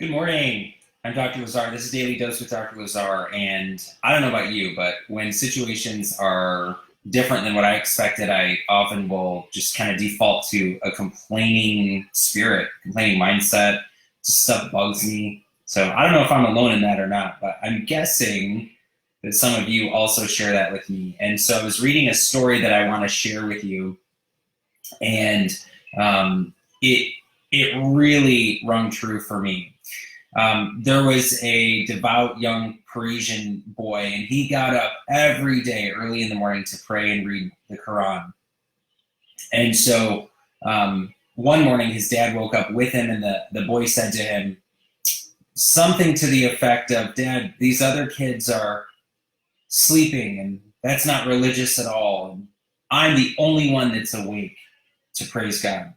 Good morning. I'm Dr. Lazar. This is Daily Dose with Dr. Lazar. And I don't know about you, but when situations are different than what I expected, I often will just kind of default to a complaining spirit, complaining mindset. Stuff bugs me. So I don't know if I'm alone in that or not, but I'm guessing that some of you also share that with me. And so I was reading a story that I want to share with you, and it really rung true for me. There was a devout young Parisian boy, and he got up every day early in the morning to pray and read the Quran. And so one morning, his dad woke up with him, and the boy said to him something to the effect of, "Dad, these other kids are sleeping, and that's not religious at all. And I'm the only one that's awake to praise God."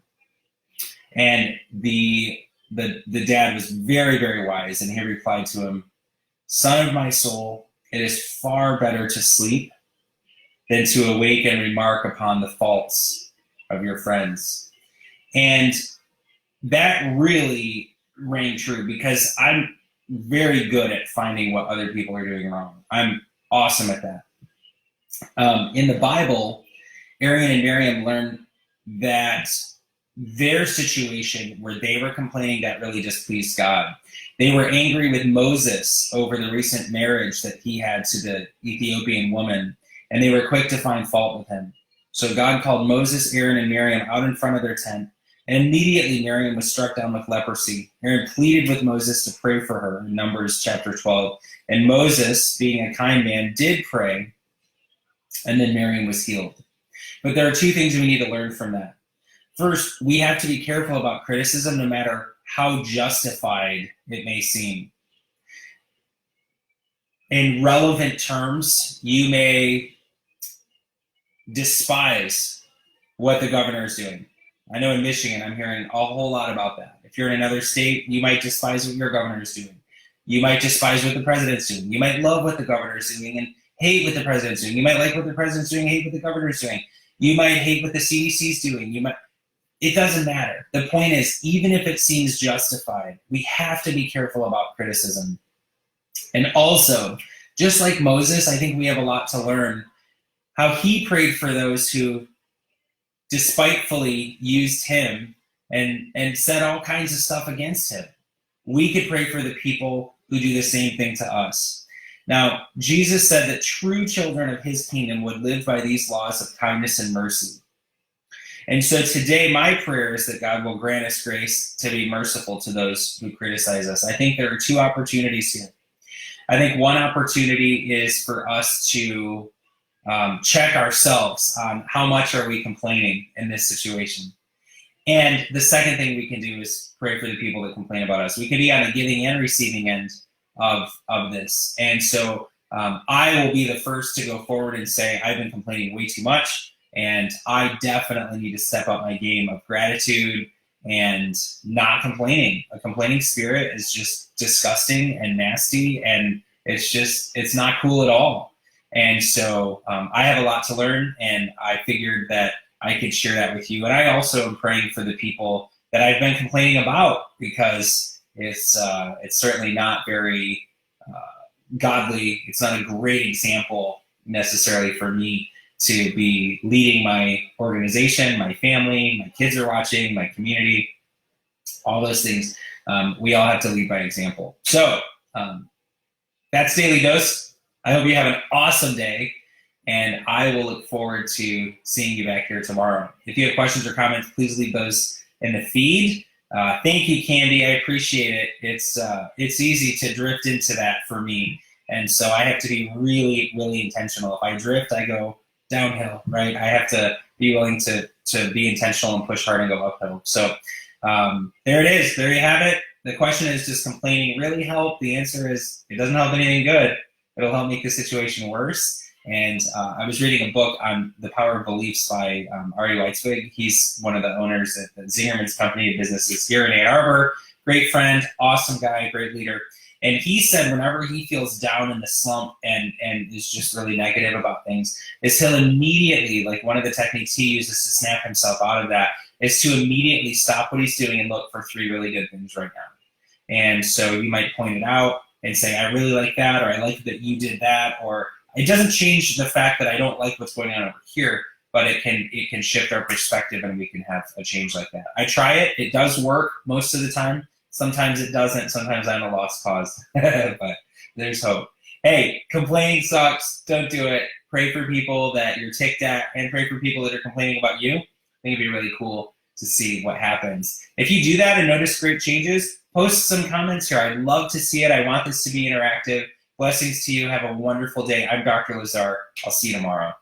And the dad was very, very wise, and he replied to him, "Son of my soul, it is far better to sleep than to awake and remark upon the faults of your friends." And that really rang true because I'm very good at finding what other people are doing wrong. I'm awesome at that. In the Bible, Aaron and Miriam learned that their situation where they were complaining that really displeased God. They were angry with Moses over the recent marriage that he had to the Ethiopian woman, and they were quick to find fault with him. So God called Moses, Aaron, and Miriam out in front of their tent, and immediately Miriam was struck down with leprosy. Aaron pleaded with Moses to pray for her in Numbers chapter 12, and Moses, being a kind man, did pray, and then Miriam was healed. But there are two things we need to learn from that. First, we have to be careful about criticism, no matter how justified it may seem. In relevant terms, you may despise what the governor is doing. I know in Michigan, I'm hearing a whole lot about that. If you're in another state, you might despise what your governor is doing. You might despise what the president's doing. You might love what the governor is doing and hate what the president's doing. You might like what the president's doing, hate what the governor's doing. You might hate what the CDC's doing. It doesn't matter. The point is, even if it seems justified, we have to be careful about criticism. And also, just like Moses, I think we have a lot to learn how he prayed for those who despitefully used him and said all kinds of stuff against him. We could pray for the people who do the same thing to us. Now, Jesus said that true children of his kingdom would live by these laws of kindness and mercy. And so today, my prayer is that God will grant us grace to be merciful to those who criticize us. I think there are two opportunities here. I think one opportunity is for us to check ourselves on how much are we complaining in this situation. And the second thing we can do is pray for the people that complain about us. We can be on the giving and receiving end of this. And so I will be the first to go forward and say, I've been complaining way too much. And I definitely need to step up my game of gratitude and not complaining. A complaining spirit is just disgusting and nasty, and it's not cool at all. And so I have a lot to learn, and I figured that I could share that with you. And I also am praying for the people that I've been complaining about, because it's certainly not very godly. It's not a great example necessarily for me to be leading my organization, my family, my kids are watching, my community, all those things. We all have to lead by example. So that's Daily Dose. I hope you have an awesome day, and I will look forward to seeing you back here tomorrow. If you have questions or comments, please leave those in the feed. Thank you, Candy. I appreciate it. It's easy to drift into that for me, and so I have to be really, really intentional. If I drift, I go downhill, right? I have to be willing to be intentional and push hard and go uphill. So there it is. There you have it. The question is, does complaining really help? The answer is, it doesn't help anything good. It'll help make the situation worse. And I was reading a book on the power of beliefs by Ari Weitzwig. He's one of the owners at the Zingerman's company of businesses here in Ann Arbor. Great friend, awesome guy, great leader. And he said whenever he feels down in the slump and is just really negative about things, is he'll immediately, like one of the techniques he uses to snap himself out of that, is to immediately stop what he's doing and look for 3 really good things right now. And so you might point it out and say, I really like that, or I like that you did that, or it doesn't change the fact that I don't like what's going on over here, but it can shift our perspective and we can have a change like that. I try it. It does work most of the time. Sometimes it doesn't. Sometimes I'm a lost cause, but there's hope. Hey, complaining sucks. Don't do it. Pray for people that you're ticked at and pray for people that are complaining about you. I think it'd be really cool to see what happens. If you do that and notice great changes, post some comments here. I'd love to see it. I want this to be interactive. Blessings to you. Have a wonderful day. I'm Dr. Lazar. I'll see you tomorrow.